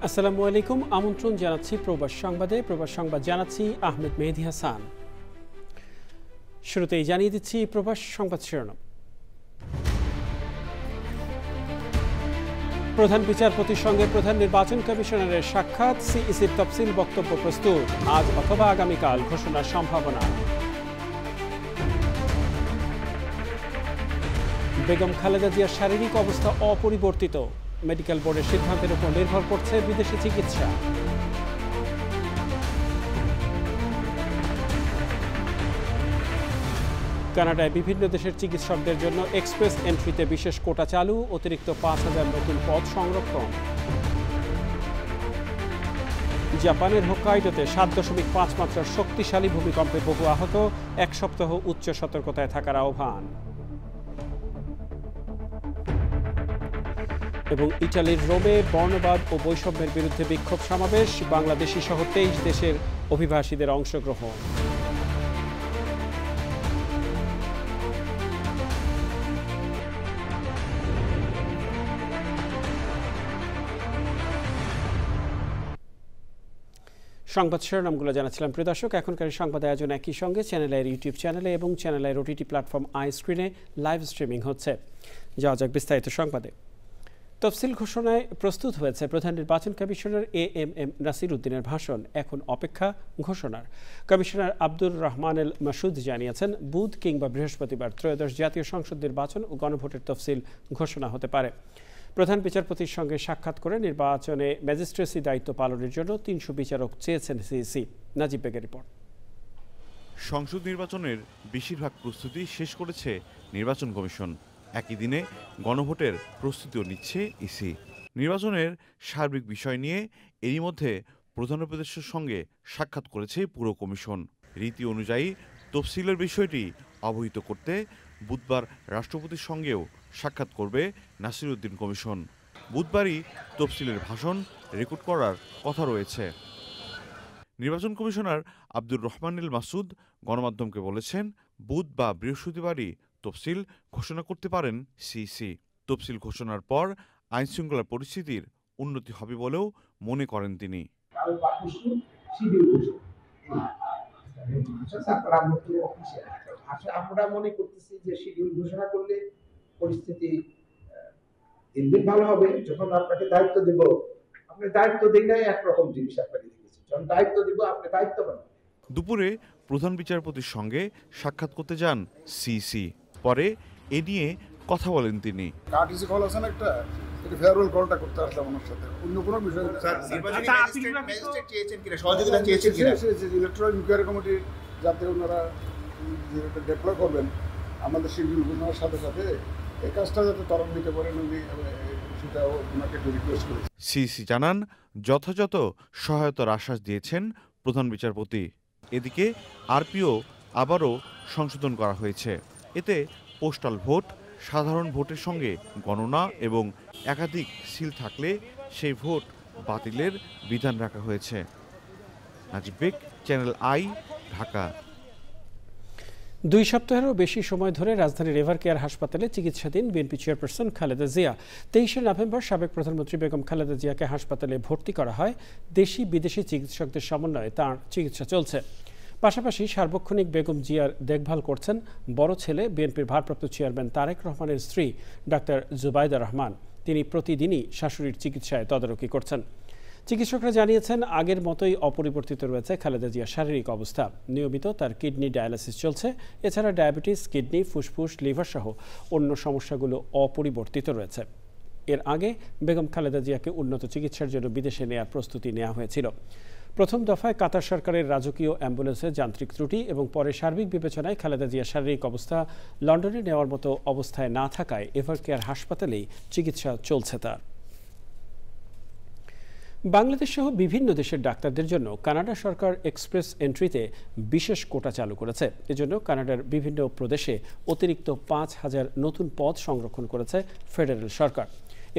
আসসালামু আলাইকুম। আমন্ত্রণ জানাচ্ছি প্রবাস সংবাদে। প্রবাস সংবাদ জানাচ্ছি আহমেদ মেহেদী হাসান। শুরুতেই জানিয়ে দিচ্ছি প্রবাস সংবাদ শিরোনাম। প্রধান বিচারপতির সঙ্গে প্রধান নির্বাচন কমিশনারের সাক্ষাৎ, সিইসির তফসিল বক্তব্য প্রস্তুত। আজ অথবা আগামীকাল ঘোষণার সম্ভাবনা। বেগম খালেদা জিয়ার শারীরিক অবস্থা অপরিবর্তিত। মেডিকেল বোর্ডের সিদ্ধান্তের উপর নির্ভর করছে বিদেশি চিকিৎসা। কানাডায় বিভিন্ন দেশের চিকিৎসকদের জন্য এক্সপ্রেস এন্ট্রিতে বিশেষ কোটা চালু, অতিরিক্ত 5,000 নতুন পদ সংরক্ষণ। জাপানের হোক্কাইডোতে 7.5 মাত্রার শক্তিশালী ভূমিকম্পে বহু আহত, 1 সপ্তাহ উচ্চ সতর্কতায় থাকার আহ্বান। এবং ইটালির রোমে বর্ণবাদ ও বৈষম্যের বিরুদ্ধে বিক্ষোভ সমাবেশ, বাংলাদেশি সহ 23 দেশের অভিবাসীদের অংশগ্রহণ। সংবাদ শিরোনামগুলো জানাচ্ছিলাম প্রিয় দর্শক। এখনকার সংবাদ আয়োজন একই সঙ্গে চ্যানেলের ইউটিউব চ্যানেলে এবং চ্যানেলের ওটিটি প্ল্যাটফর্ম আইস্ক্রিনে লাইভ স্ট্রিমিং হচ্ছে। যাওয়া যাক বিস্তারিত সংবাদে। তফসিল ঘোষণায় প্রস্তুত হয়েছে প্রধান নির্বাচন কমিশনার এএমএম নাসির উদ্দিনের ভাষণ। এখন অপেক্ষা ঘোষণার। কমিশনার আব্দুর রহমানুল মাসুদ জানিয়েছেন, বুধ কিংবা বৃহস্পতিবার ত্রয়োদশ জাতীয় সংসদ নির্বাচন ও গণভোটের তফসিল ঘোষণা হতে পারে। প্রধান বিচারপতির সঙ্গে সাক্ষাৎ করে নির্বাচনে ম্যাজিস্ট্রেসি দায়িত্ব পালনের জন্য 300 বিচারক চেয়েছেন সিইসি। নাজিব বেগের রিপোর্ট। সংসদ নির্বাচনের বেশিরভাগ প্রস্তুতি শেষ করেছে নির্বাচন কমিশন। একই দিনে গণভোটের প্রস্তুতিও নিচ্ছে ইসি। নির্বাচনের সার্বিক বিষয় নিয়ে এরই মধ্যে প্রধান উপদেষ্টার সঙ্গে সাক্ষাৎ করেছে পুরো কমিশন। রীতি অনুযায়ী তফসিলের বিষয়টি অবহিত করতে বুধবার রাষ্ট্রপতির সঙ্গেও সাক্ষাৎ করবে নাসির উদ্দিন কমিশন। বুধবারই তফসিলের ভাষণ রেকর্ড করার কথা রয়েছে। নির্বাচন কমিশনার আব্দুর রহমানুল মাসুদ গণমাধ্যমকে বলেছেন, বুধ বা বৃহস্পতিবারই তফসিল ঘোষণা করতে পারেন সিইসি। তফসিল ঘোষণার পর আইনশৃঙ্খলা পরিস্থিতির উন্নতি হবে বলেও মনে করেন তিনি। আমরা মনে করতেছি যে শিডিউল ঘোষণা করলে পরিস্থিতি দিন ভালো হবে। যখন আপনাকে দায়িত্ব দেব, আপনি দায়িত্ব দিই নাই একরকম জিনিস আপনাকে দিয়েছি, যখন দায়িত্ব দিব আপনি দায়িত্ব পাবেন। দুপুরে প্রধান বিচারপতির সঙ্গে সাক্ষাৎ করতে যান সিইসি। পরে এ নিয়ে কথা বলেন তিনি। কার্টিসি কল আছে না একটা, এটা ফেয়ারওয়েল কলটা করতে আসলাম ওনার সাথে, অন্য কোনো বিষয় না। ইলেকট্রাল ইনকোয়ারি কমিটি যাতে ওনারা ডেপ্লয় করবেন আমাদের শিডিউল ঘোষণার সাথে সাথে, এই কাজটা যাতে ত্বরান্বিত করেন উনি, সেটাও ওনাকে রিকোয়েস্ট করেছি। সিইসি জানান, যথাযথ সহায়তার আশ্বাস দিয়েছেন প্রধান বিচারপতি। এদিকে আরপিও আবারও সংশোধন করা হয়েছে। এতে পোস্টাল ভোট, সাধারণ ভোটের সঙ্গে গণনা এবং একাধিক সিল থাকলে সেই ভোট বাতিলের বিধান রাখা হয়েছে। নাজিব বেগ, চ্যানেল আই, ঢাকা। 2 সপ্তাহেরও বেশি সময় ধরে রাজধানীর এভার কেয়ার হাসপাতালে চিকিৎসাধীন BNP chairperson Khaleda Zia. 23 November সাবেক প্রধানমন্ত্রী বেগম খালেদা জিয়াকে হাসপাতালে ভর্তি করা হয়। দেশি বিদেশি চিকিৎসকদের সমন্বয়ে তাঁর চিকিৎসা চলছে। পাশাপাশি সার্বক্ষণিক বেগম জিয়ার দেখভাল করছেন বড় ছেলে বিএনপির ভারপ্রাপ্ত চেয়ারম্যান তারেক রহমানের স্ত্রী ডাক্তার জুবাইদা রহমান। তিনি প্রতিদিনই শাশুড়ির চিকিৎসায় তদারকি করছেন। চিকিৎসকরা জানিয়েছেন, আগের মতোই অপরিবর্তিত রয়েছে খালেদা জিয়ার শারীরিক অবস্থা। নিয়মিত তার কিডনি ডায়ালিসিস চলছে। এছাড়া ডায়াবেটিস, কিডনি, ফুসফুস, লিভার সহ অন্য সমস্যাগুলো অপরিবর্তিত রয়েছে। এর আগে বেগম খালেদা জিয়াকে উন্নত চিকিৎসার জন্য বিদেশে নেওয়ার প্রস্তুতি নেওয়া হয়েছিল। প্রথম দফায় কাতার সরকারের রাজকীয় অ্যাম্বুলেন্সের যান্ত্রিক ত্রুটি এবং পরে সার্বিক বিবেচনায় খালেদা জিয়ার শারীরিক অবস্থা লন্ডনে নেওয়ার মতো অবস্থায় না থাকায় এভার কেয়ার হাসপাতালেই চিকিৎসা চলছে তার। বাংলাদেশ সহ বিভিন্ন দেশের ডাক্তারদের জন্য কানাডা সরকার এক্সপ্রেস এন্ট্রিতে বিশেষ কোটা চালু করেছে। এজন্য কানাডার বিভিন্ন প্রদেশে অতিরিক্ত 5,000 নতুন পদ সংরক্ষণ করেছে ফেডারেল সরকার।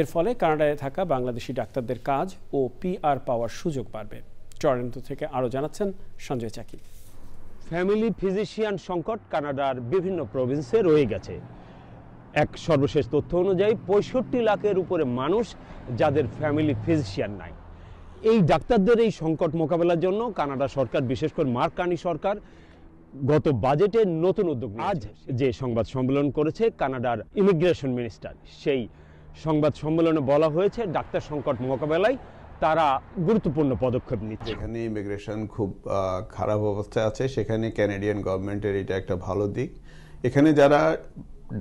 এর ফলে কানাডায় থাকা বাংলাদেশি ডাক্তারদের কাজ ও পিআর পাওয়ার সুযোগ বাড়বে। টরন্টো থেকে আরও জানাচ্ছেন সঞ্জয় চাকি। ফ্যামিলি ফিজিশিয়ান সংকট কানাডার বিভিন্ন প্রভিন্সে রয়ে গেছে। এক সর্বশেষ তথ্য অনুযায়ী 65 লাখের উপরে মানুষ যাদের ফ্যামিলি ফিজিশিয়ান নাই। এই ডাক্তারদের এই সংকট মোকাবেলার জন্য কানাডা সরকার, বিশেষ করে মার্ক কার্নি সরকার, গত বাজেটে নতুন উদ্যোগ আজ যে সংবাদ সম্মেলন করেছে কানাডার ইমিগ্রেশন মিনিস্টার, সেই সংবাদ সম্মেলনে বলা হয়েছে ডাক্তার সংকট মোকাবেলায় তারা গুরুত্বপূর্ণ পদক্ষেপ নিচ্ছে। যেখানে ইমিগ্রেশন খুব খারাপ অবস্থায় আছে সেখানে ক্যানাডিয়ান গভর্নমেন্টের এটা একটা ভালো দিক। এখানে যারা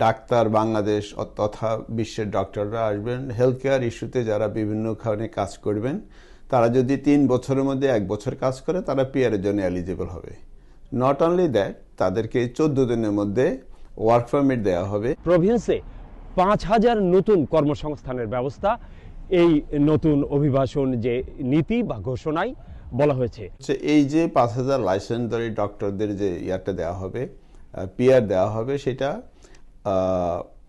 ডাক্তার বাংলাদেশ তথা বিশ্বের ডক্টররা আসবেন, হেলথ কেয়ার ইস্যুতে যারা বিভিন্নখানে কাজ করবেন, তারা যদি 3 বছরের মধ্যে 1 বছর কাজ করে তারা পিআরের জন্য এলিজিবল হবে। নট অনলি দ্যাট, তাদেরকে 14 দিনের মধ্যে ওয়ার্ক পারমিট দেওয়া হবে। প্রভিন্সে 5000 নতুন কর্মসংস্থানের ব্যবস্থা এই নতুন অভিবাসন যে নীতি বা ঘোষণায় বলা হয়েছে। এই যে 5000 লাইসেন্সধারী ডক্টরদের যে ইয়ারটা দেওয়া হবে, পিআর দেওয়া হবে, সেটা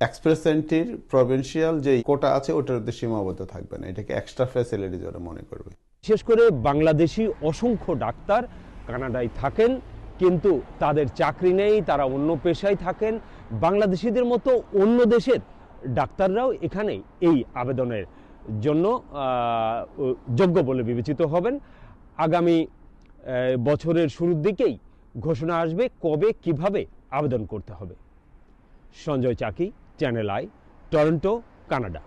এক্সপ্রেস এন্ট্রির প্রভিন্সিয়াল যে কোটা আছে ওটার মধ্যে সীমাবদ্ধ থাকবে না, এটাকে এক্সট্রা ফ্যাসিলিটি যারা মনে করবে। বিশেষ করে বাংলাদেশি অসংখ্য ডাক্তার কানাডায় থাকেন, কিন্তু তাদের চাকরি নেই, তারা অন্য পেশায় থাকেন। বাংলাদেশিদের মতো অন্য দেশের ডাক্তাররাও এখানে এই আবেদনের জন্য যোগ্য বলে বিবেচিত হবেন। আগামী বছরের শুরুর দিকেই ঘোষণা আসবে কবে কিভাবে আবেদন করতে হবে। Sanjay Chaki, Channel I, Toronto, Canada.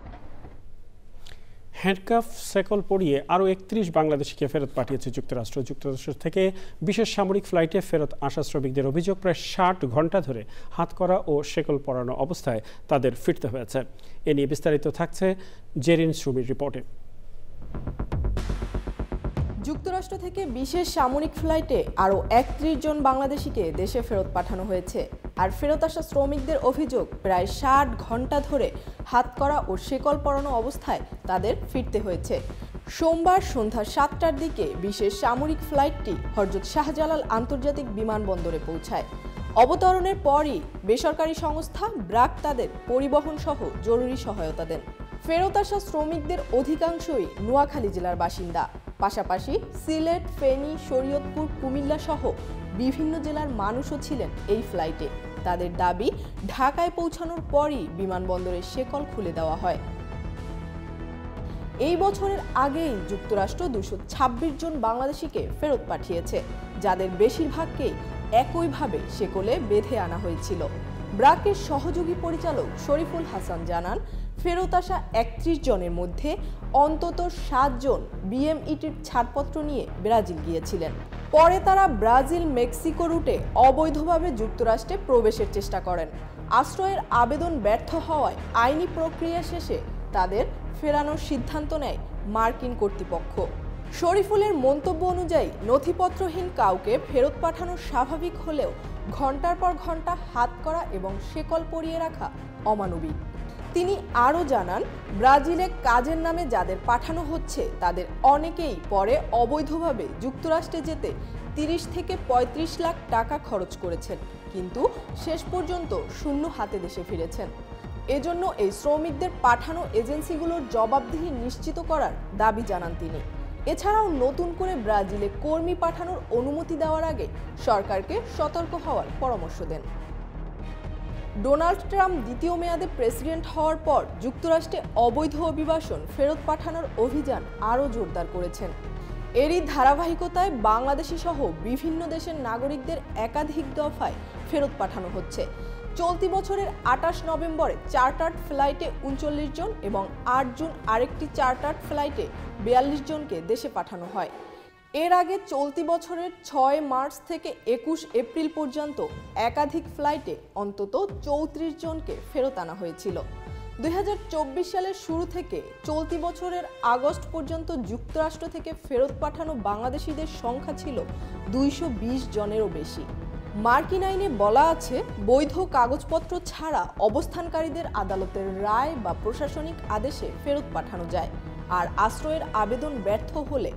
Handcuff সেকল পরিয়ে আরও 31 বাংলাদেশিকে ফেরত পাঠিয়েছে যুক্তরাষ্ট্র। যুক্তরাষ্ট্র থেকে বিশেষ সামরিক ফ্লাইটে ফেরত আসা শ্রমিকদের অভিযোগ, প্রায় 60 ঘন্টা ধরে হাতকড়া ও শেকল পরানো অবস্থায় তাদের ফিরতে হয়েছে। এ নিয়ে বিস্তারিত থাকছে জেরিন সুমির রিপোর্টে। যুক্তরাষ্ট্র থেকে বিশেষ সামরিক ফ্লাইটে আরও 31 জন বাংলাদেশিকে দেশে ফেরত পাঠানো হয়েছে। আর ফেরত আসা শ্রমিকদের অভিযোগ, প্রায় 60 ঘন্টা ধরে হাতকড়া ও শেকল পরানো অবস্থায় তাদের ফিরতে হয়েছে। সোমবার সন্ধ্যা 7টার দিকে বিশেষ সামরিক ফ্লাইটটি হযরত শাহজালাল আন্তর্জাতিক বিমানবন্দরে পৌঁছায়। অবতরণের পরই বেসরকারি সংস্থা ব্রাক তাদের পরিবহন সহ জরুরি সহায়তা দেন। ফেরত আসা শ্রমিকদের অধিকাংশই নোয়াখালী জেলার বাসিন্দা। পাশাপাশি সিলেট, ফেনী, শরীয়তপুর, কুমিল্লা সহ বিভিন্ন জেলার মানুষও ছিলেন এই ফ্লাইটে। তাদের দাবি, ঢাকায় পৌঁছানোর পরই বিমানবন্দরের শেকল খুলে দেওয়া হয়। এই বছরের আগেই যুক্তরাষ্ট্র 226 জন বাংলাদেশিকে ফেরত পাঠিয়েছে, যাদের বেশিরভাগকেই একইভাবে শেকলে বেঁধে আনা হয়েছিল। ব্রাকের সহযোগী পরিচালক শরীফুল হাসান জানান, ফেরত আসা 31 জনের মধ্যে অন্তত 7 জন বিএমইটির ছাড়পত্র নিয়ে ব্রাজিল গিয়েছিলেন। পরে তারা ব্রাজিল মেক্সিকো রুটে অবৈধভাবে যুক্তরাষ্ট্রে প্রবেশের চেষ্টা করেন। আশ্রয়ের আবেদন ব্যর্থ হওয়ায় আইনি প্রক্রিয়া শেষে তাদের ফেরানোর সিদ্ধান্ত নেয় মার্কিন কর্তৃপক্ষ। শরীফুলের মন্তব্য অনুযায়ী নথিপত্রহীন কাউকে ফেরত পাঠানো স্বাভাবিক হলেও ঘন্টার পর ঘন্টা হাতকড়া এবং শেকল পরিয়ে রাখা অমানবিক। তিনি আরও জানান, ব্রাজিলে কাজের নামে যাদের পাঠানো হচ্ছে তাদের অনেকেই পরে অবৈধভাবে যুক্তরাষ্ট্রে যেতে 30 থেকে 35 লাখ টাকা খরচ করেছেন, কিন্তু শেষ পর্যন্ত শূন্য হাতে দেশে ফিরেছেন। এজন্য এই শ্রমিকদের পাঠানো এজেন্সিগুলোর জবাবদিহি নিশ্চিত করার দাবি জানান তিনি। এছাড়াও নতুন করে ব্রাজিলে কর্মী পাঠানোর অনুমতি দেওয়ার আগে সরকারকে সতর্ক হওয়ার পরামর্শ দেন। ডোনাল্ড ট্রাম্প দ্বিতীয় মেয়াদে প্রেসিডেন্ট হওয়ার পর যুক্তরাষ্ট্রে অবৈধ অভিবাসন ফেরত পাঠানোর অভিযান আরও জোরদার করেছেন। এরই ধারাবাহিকতায় বাংলাদেশি সহ বিভিন্ন দেশের নাগরিকদের একাধিক দফায় ফেরত পাঠানো হচ্ছে। চলতি বছরের 28 নভেম্বরে চার্টার্ড ফ্লাইটে 39 জন এবং 8 জুন আরেকটি চার্টার্ড ফ্লাইটে 42 জনকে দেশে পাঠানো হয়। এর আগে চলতি বছরের 6 মার্চ থেকে 21 এপ্রিল পর্যন্ত একাধিক ফ্লাইটে অন্তত 34 জনকে ফেরত আনা হয়েছিল। 2024 সালের শুরু থেকে চলতি বছরের আগস্ট পর্যন্ত যুক্তরাষ্ট্র থেকে ফেরত পাঠানো বাংলাদেশিদের সংখ্যা ছিল 220 জনেরও বেশি। মার্কিন আইনে বলা আছে, বৈধ কাগজপত্র ছাড়া অবস্থানকারীদের আদালতের রায় বা প্রশাসনিক আদেশে ফেরত পাঠানো যায়। আর আশ্রয়ের আবেদন ব্যর্থ হলে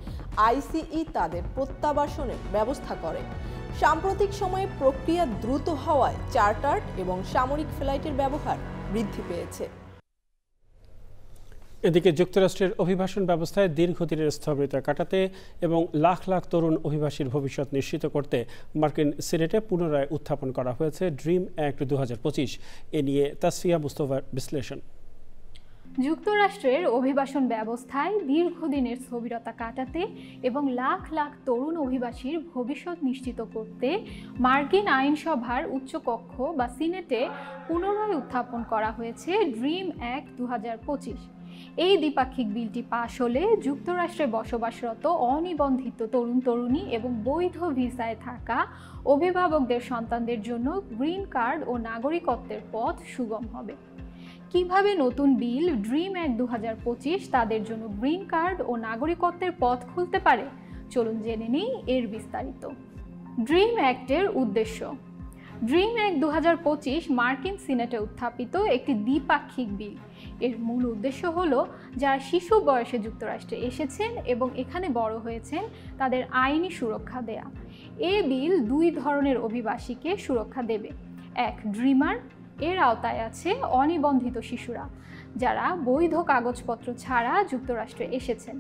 আইসিই তাদের প্রত্যাবাসনের ব্যবস্থা করে। সাম্প্রতিক সময়ে প্রক্রিয়া দ্রুত হওয়ায় চার্টার্ড এবং সামরিক ফ্লাইটের ব্যবহার বৃদ্ধি পেয়েছে। এদিকে যুক্তরাষ্ট্রের অভিবাসন ব্যবস্থায় দীর্ঘদিনের স্থবিরতা কাটাতে এবং লাখ লাখ তরুণ অভিবাসীর ভবিষ্যৎ নিশ্চিত করতে মার্কিন সিনেটে পুনরায় উত্থাপন করা হয়েছে ড্রিম অ্যাক্ট 2025। এ নিয়ে তাসফিয়া মুস্তফার বিশ্লেষণ। যুক্তরাষ্ট্রের অভিবাসন ব্যবস্থায় দীর্ঘদিনের স্থবিরতা কাটাতে এবং লাখ লাখ তরুণ অভিবাসীর ভবিষ্যৎ নিশ্চিত করতে মার্কিন আইনসভার উচ্চকক্ষ বা সিনেটে পুনরায় উত্থাপন করা হয়েছে ড্রিম অ্যাক্ট 2025। এই দ্বিপাক্ষিক বিলটি পাশ হলে যুক্তরাষ্ট্রে বসবাসরত অনিবন্ধিত তরুণ তরুণী এবং বৈধ ভিসায় থাকা অভিভাবকদের সন্তানদের জন্য গ্রিন কার্ড ও নাগরিকত্বের পথ সুগম হবে। কিভাবে নতুন বিল ড্রিম অ্যাক্ট 2025 তাদের জন্য গ্রিন কার্ড ও নাগরিকত্বের পথ খুলতে পারে, চলুন জেনে নিই এর বিস্তারিত। ড্রিম অ্যাক্টের উদ্দেশ্য। ড্রিম অ্যাক্ট 2025 মার্কিন সিনেটে উত্থাপিত একটি দ্বিপাক্ষিক বিল। এর মূল উদ্দেশ্য হলো যারা শিশু বয়সে যুক্তরাষ্ট্রে এসেছেন এবং এখানে বড় হয়েছেন তাদের আইনি সুরক্ষা দেয়া। এই বিল দুই ধরনের অভিবাসীকে সুরক্ষা দেবে। এক, ড্রিমার। এর আওতায় আছে অনিবন্ধিত শিশুরা যারা বৈধ কাগজপত্র ছাড়া যুক্তরাষ্ট্রে এসেছেন।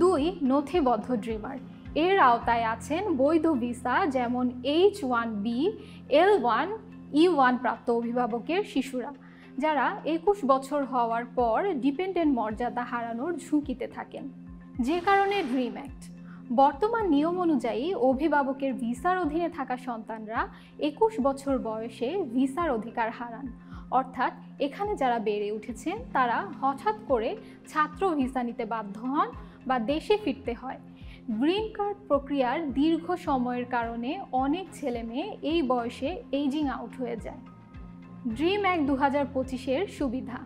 দুই, নথিবদ্ধ ড্রিমার। এর আওতায় আছেন বৈধ ভিসা যেমন H-1B, L-1, E-1 প্রাপ্ত অভিভাবকের শিশুরা যারা 21 বছর হওয়ার পর ডিপেন্ডেন্ট মর্যাদা হারানোর ঝুঁকিতে থাকেন। যে কারণে ড্রিম অ্যাক্ট বর্তমান নিয়ম অনুযায়ী অভিভাবকের ভিসার অধীনে থাকা সন্তানরা 21 বছর বয়সে ভিসার অধিকার হারান। অর্থাৎ এখানে যারা বেড়ে উঠেছেন তারা হঠাৎ করে ছাত্র ভিসা নিতে বাধ্য হন বা দেশে ফিরতে হয়। গ্রিন কার্ড প্রক্রিয়ার দীর্ঘ সময়ের কারণে অনেক ছেলে মেয়ে এই বয়সে এইজিং আউট হয়ে যায়। ড্রিম অ্যাক্ট 2025-এর সুবিধা।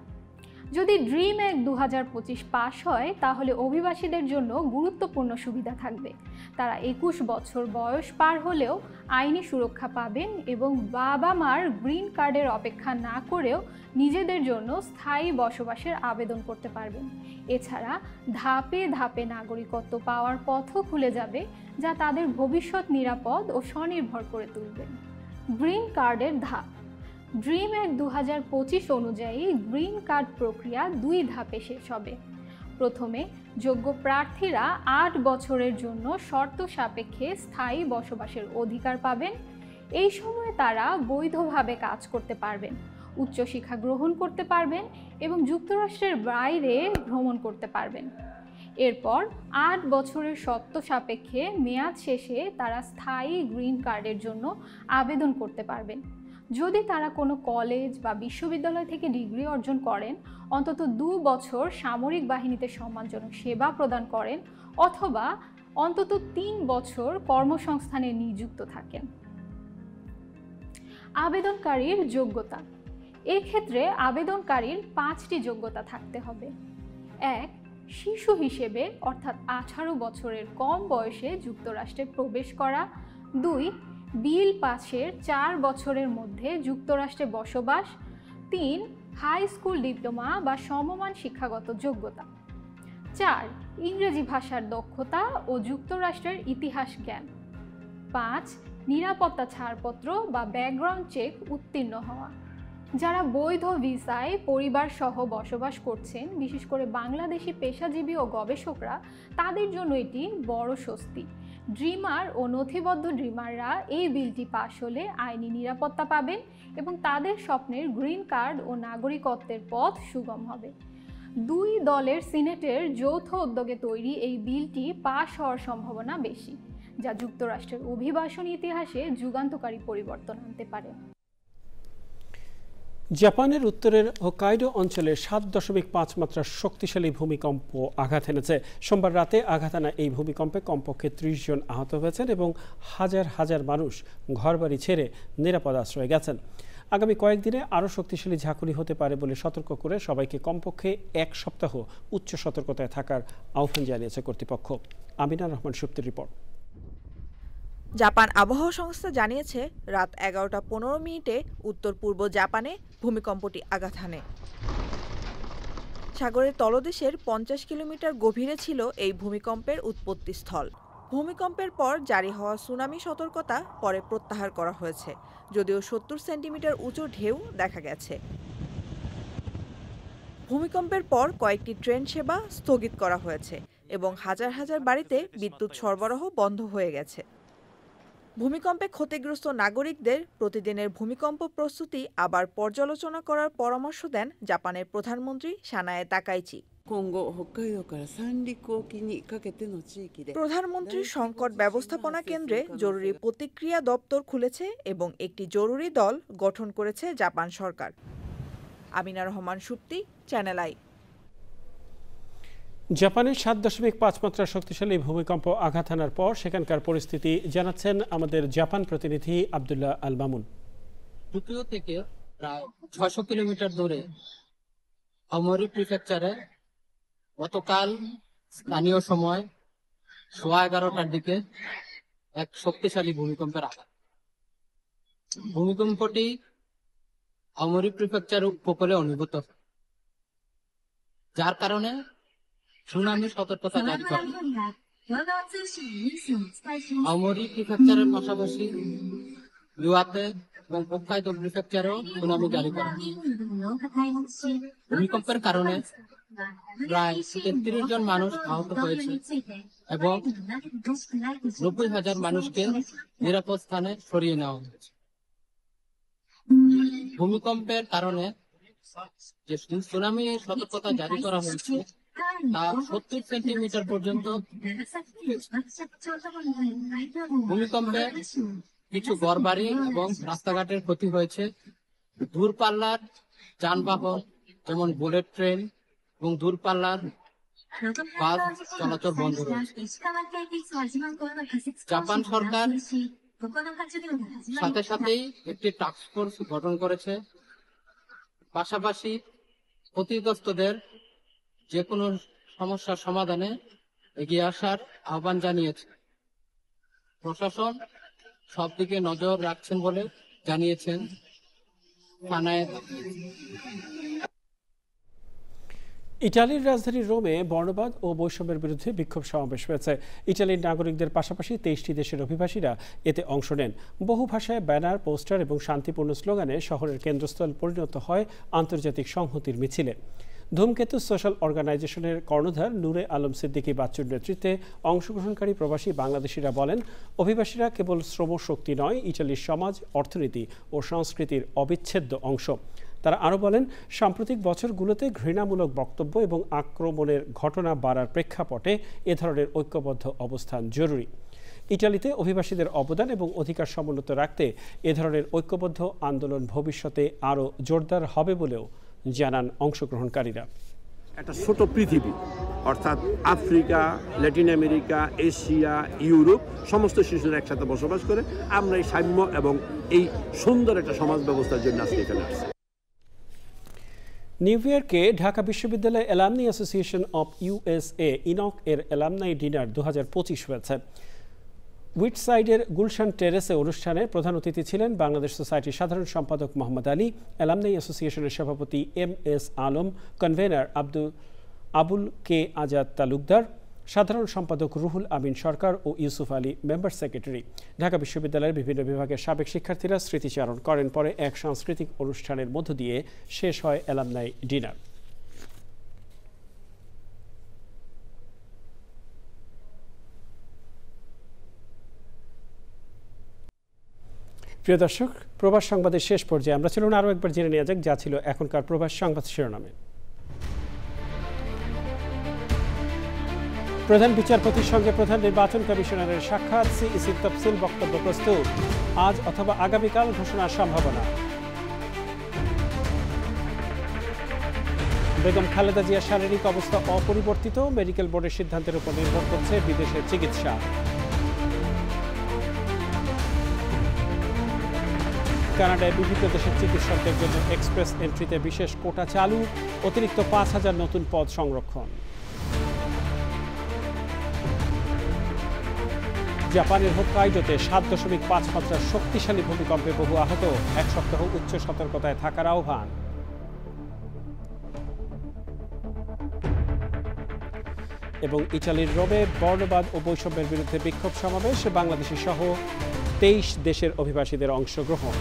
যদি ড্রিম অ্যাক্ট 2025 পাশ হয় তাহলে অভিবাসীদের জন্য গুরুত্বপূর্ণ সুবিধা থাকবে। তারা 21 বছর বয়স পার হলেও আইনি সুরক্ষা পাবেন এবং বাবা মার গ্রিন কার্ডের অপেক্ষা না করেও নিজেদের জন্য স্থায়ী বসবাসের আবেদন করতে পারবেন। এছাড়া ধাপে ধাপে নাগরিকত্ব পাওয়ার পথও খুলে যাবে যা তাদের ভবিষ্যৎ নিরাপদ ও স্বনির্ভর করে তুলবে। গ্রিন কার্ডের ধাপ। ড্রিম অ্যাক্ট 2025 অনুযায়ী গ্রিন কার্ড প্রক্রিয়া দুই ধাপে শেষ হবে। প্রথমে যোগ্য প্রার্থীরা 8 বছরের জন্য শর্ত সাপেক্ষে স্থায়ী বসবাসের অধিকার পাবেন। এই সময়ে তারা বৈধভাবে কাজ করতে পারবেন, উচ্চশিক্ষা গ্রহণ করতে পারবেন এবং যুক্তরাষ্ট্রের বাইরে ভ্রমণ করতে পারবেন। এরপর 8 বছরের শর্ত সাপেক্ষে মেয়াদ শেষে তারা স্থায়ী গ্রিন কার্ডের জন্য আবেদন করতে পারবেন। যদি তারা কোনো কলেজ বা বিশ্ববিদ্যালয় থেকে ডিগ্রি অর্জন করেন, অন্তত 2 বছর সামরিক বাহিনীতে সম্মানজনক সেবা প্রদান করেন অথবা অন্তত 3 বছর কর্মসংস্থানে নিযুক্ত থাকেন। আবেদনকারীর যোগ্যতা। এক্ষেত্রে আবেদনকারীর 5টি যোগ্যতা থাকতে হবে। 1, শিশু হিসেবে অর্থাৎ 18 বছরের কম বয়সে যুক্তরাষ্ট্রে প্রবেশ করা। 2, বিল পাশের 4 বছরের মধ্যে যুক্তরাষ্ট্রে বসবাস। 3, হাই স্কুল ডিপ্লোমা বা সমমান শিক্ষাগত যোগ্যতা। 4, ইংরেজি ভাষার দক্ষতা ও যুক্তরাষ্ট্রের ইতিহাস জ্ঞান। 5, নিরাপত্তা ছাড়পত্র বা ব্যাকগ্রাউন্ড চেক উত্তীর্ণ হওয়া। যারা বৈধ ভিসায় পরিবার সহ বসবাস করছেন, বিশেষ করে বাংলাদেশি পেশাজীবী ও গবেষকরা, তাদের জন্য এটি বড় স্বস্তি। ড্রিমার ও নথিবদ্ধ ড্রিমাররা এই বিলটি পাশ হলে আইনি নিরাপত্তা পাবেন এবং তাদের স্বপ্নের গ্রিন কার্ড ও নাগরিকত্বের পথ সুগম হবে। দুই দলের সিনেটের যৌথ উদ্যোগে তৈরি এই বিলটি পাশ হওয়ার সম্ভাবনা বেশি, যা যুক্তরাষ্ট্রের অভিবাসন ইতিহাসে যুগান্তকারী পরিবর্তন আনতে পারে। জাপানের উত্তরের হোক্কাইডো অঞ্চলে 7.5 মাত্রার শক্তিশালী ভূমিকম্প আঘাত এনেছে। সোমবার রাতে আঘাত আনা এই ভূমিকম্পে কমপক্ষে 30 জন আহত হয়েছেন এবং হাজার হাজার মানুষ ঘরবাড়ি ছেড়ে নিরাপদ আশ্রয়ে গেছেন। আগামী কয়েকদিনে আরও শক্তিশালী ঝাঁকুনি হতে পারে বলে সতর্ক করে সবাইকে কমপক্ষে 1 সপ্তাহ উচ্চ সতর্কতায় থাকার আহ্বান জানিয়েছে কর্তৃপক্ষ। আমিনা রহমান সুপ্তির রিপোর্ট। জাপান আবহাওয়া সংস্থা জানিয়েছে রাত 11:15 উত্তর পূর্ব জাপানে ভূমিকম্পটি আঘাত হানে। সাগরের তলদেশের 50 কিলোমিটার গভীরে ছিল এই ভূমিকম্পের উৎপত্তিস্থল। ভূমিকম্পের পর জারি হওয়া সুনামি সতর্কতা পরে প্রত্যাহার করা হয়েছে, যদিও 70 সেন্টিমিটার উঁচু ঢেউ দেখা গেছে। ভূমিকম্পের পর কয়েকটি ট্রেন সেবা স্থগিত করা হয়েছে এবং হাজার হাজার বাড়িতে বিদ্যুৎ সরবরাহ বন্ধ হয়ে গেছে। ভূমিকম্পে ক্ষতিগ্রস্ত নাগরিকদের প্রতিদিনের ভূমিকম্প প্রস্তুতি আবার পর্যালোচনা করার পরামর্শ দেন জাপানের প্রধানমন্ত্রী সানায়ে তাকাইচি। প্রধানমন্ত্রীর সংকট ব্যবস্থাপনা কেন্দ্রে জরুরি প্রতিক্রিয়া দপ্তর খুলেছে এবং একটি জরুরি দল গঠন করেছে Japan Sarkar. Amina Rahman Supti, channel I. জাপানের 7.5 মাত্রার শক্তিশালী ভূমিকম্প আঘাত হানার পর সেখানকার পরিস্থিতি জানাচ্ছেন আমাদের জাপান প্রতিনিধি আব্দুল্লাহ আল মামুন। টোকিও থেকে প্রায় 600 কিলোমিটার দূরে আওমরি প্রিফেকচারে গতকাল স্থানীয় সময় 11:15টার দিকে এক শক্তিশালী ভূমিকম্পের আঘাত। ভূমিকম্পটি আওমরি প্রিফেকচার উপকূলে অনুভূত, যার কারণে সুনামি সতর্কতা জারি করা। আওমরি প্রিফেকচারের পাশাপাশি ইওয়াতে এবং হোক্কাইদো প্রিফেকচারেও সুনামি জারি করা। ভূমিকম্পের কারণে প্রায় 33 জন মানুষ আহত হয়েছে এবং 90,000 মানুষকে নিরাপদ স্থানে সরিয়ে নেওয়া হয়েছে। ভূমিকম্পের কারণে যে সুনামি সতর্কতা জারি করা হয়েছে তা 70 সেন্টিমিটার পর্যন্ত। ভূমিকম্পে কিছু ঘরবাড়ি এবং রাস্তাঘাটের ক্ষতি হয়েছে। দূরপাল্লার যানবাহন যেমন বুলেট ট্রেন এবং দূরপাল্লার বাস চলাচল বন্ধ রয়েছে। জাপান সরকার সাথে সাথেই একটি টাস্ক ফোর্স গঠন করেছে, পাশাপাশি ক্ষতিগ্রস্তদের যে কোনো সমস্যার সমাধানে এগিয়ে আসার আহ্বান জানিয়েছে। প্রশাসন সব দিকে নজর রাখছেন বলে জানিয়েছেন সানায়ে। ইটালির রাজধানী রোমে বর্ণবাদ ও বৈষম্যের বিরুদ্ধে বিক্ষোভ সমাবেশ হয়েছে। ইটালির নাগরিকদের পাশাপাশি 23টি দেশের অভিবাসীরা এতে অংশ নেন। বহু ভাষায় ব্যানার, পোস্টার এবং শান্তিপূর্ণ স্লোগানে শহরের কেন্দ্রস্থল পরিণত হয় আন্তর্জাতিক সংহতির মিছিলে। ধূমকেতু সোশ্যাল অর্গানাইজেশনের কর্ণধার নূরে আলম সিদ্দিকী বাচ্চুর নেতৃত্বে অংশগ্রহণকারী প্রবাসী বাংলাদেশিরা বলেন, অভিবাসীরা কেবল শ্রমশক্তি নয়, ইটালির সমাজ, অর্থনীতি ও সংস্কৃতির অবিচ্ছেদ্য অংশ। তারা আরও বলেন, সাম্প্রতিক বছরগুলোতে ঘৃণামূলক বক্তব্য এবং আক্রমণের ঘটনা বাড়ার প্রেক্ষাপটে এ ধরনের ঐক্যবদ্ধ অবস্থান জরুরি। ইটালিতে অভিবাসীদের অবদান এবং অধিকার সমুন্নত রাখতে এ ধরনের ঐক্যবদ্ধ আন্দোলন ভবিষ্যতে আরও জোরদার হবে বলেও জানান অংশগ্রহণকারীরা। একটা ছোট পৃথিবী, অর্থাৎ Africa, Latin America, Asia, Europe সমস্ত শিশুরা একসাথে বসবাস করে। আমরা এই সাম্য এবং এই সুন্দর একটা সমাজ ব্যবস্থার জন্য আজকে এখানে আসছি। নিউ ইয়র্কে ঢাকা বিশ্ববিদ্যালয় alumni association of USA Inc এর অ্যালামনাই ডিনার 2025 হয়েছে। উইটসাইডের গুলশান টেরেসে অনুষ্ঠানে প্রধান অতিথি ছিলেন বাংলাদেশ সোসাইটির সাধারণ সম্পাদক মোহাম্মদ আলী, অ্যালামনাই অ্যাসোসিয়েশনের সভাপতি MS আলম, কনভেনার আবুল কে আজাদ তালুকদার, সাধারণ সম্পাদক রুহুল আমিন সরকার ও ইউসুফ আলী মেম্বার সেক্রেটারি। ঢাকা বিশ্ববিদ্যালয়ের বিভিন্ন বিভাগের সাবেক শিক্ষার্থীরা স্মৃতিচারণ করেন। পরে এক সাংস্কৃতিক অনুষ্ঠানের মধ্য দিয়ে শেষ হয় অ্যালামনাই ডিনার। প্রিয় দর্শক, প্রবাস সংবাদের শেষ পর্যায়ে আমরা চলুন আরও একবার জেনে নেওয়া যাক যা ছিল এখনকার প্রবাস সংবাদ শিরোনামে। প্রধান বিচারপতির সঙ্গে প্রধান নির্বাচন কমিশনারের সাক্ষাৎ, সিইসির তফসিল বক্তব্য প্রস্তুত, আজ অথবা আগামীকাল ঘোষণার সম্ভাবনা। বেগম খালেদা জিয়ার শারীরিক অবস্থা অপরিবর্তিত, মেডিকেল বোর্ডের সিদ্ধান্তের উপর নির্ভর করছে বিদেশের চিকিৎসা। কানাডায় বিভিন্ন দেশের চিকিৎসকদের জন্য এক্সপ্রেস এন্ট্রিতে বিশেষ কোটা চালু, অতিরিক্ত 5,000 নতুন পদ সংরক্ষণ। জাপানের হোক্কাইডোতে 7.5 মাত্রার শক্তিশালী ভূমিকম্পে বহু আহত, এক সপ্তাহ উচ্চ সতর্কতায় থাকার আহ্বান। এবং ইটালির রোমে বর্ণবাদ ও বৈষম্যের বিরুদ্ধে বিক্ষোভ সমাবেশ, বাংলাদেশি সহ 23 দেশের অভিবাসীদের অংশগ্রহণ।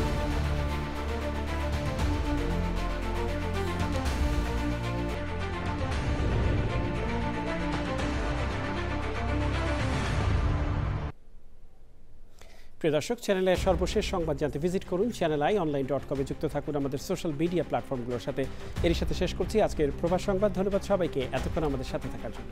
প্রিয় দর্শক, চ্যানেলে সর্বশেষ সংবাদ জানতে ভিজিট করুন channelionline.com যুক্ত থাকুন আমাদের সোশ্যাল মিডিয়া প্ল্যাটফর্মগুলোর সাথে। এর সাথে শেষ করছি আজকের প্রবাস সংবাদ। ধন্যবাদ সবাইকে এতক্ষণ আমাদের সাথে থাকার জন্য।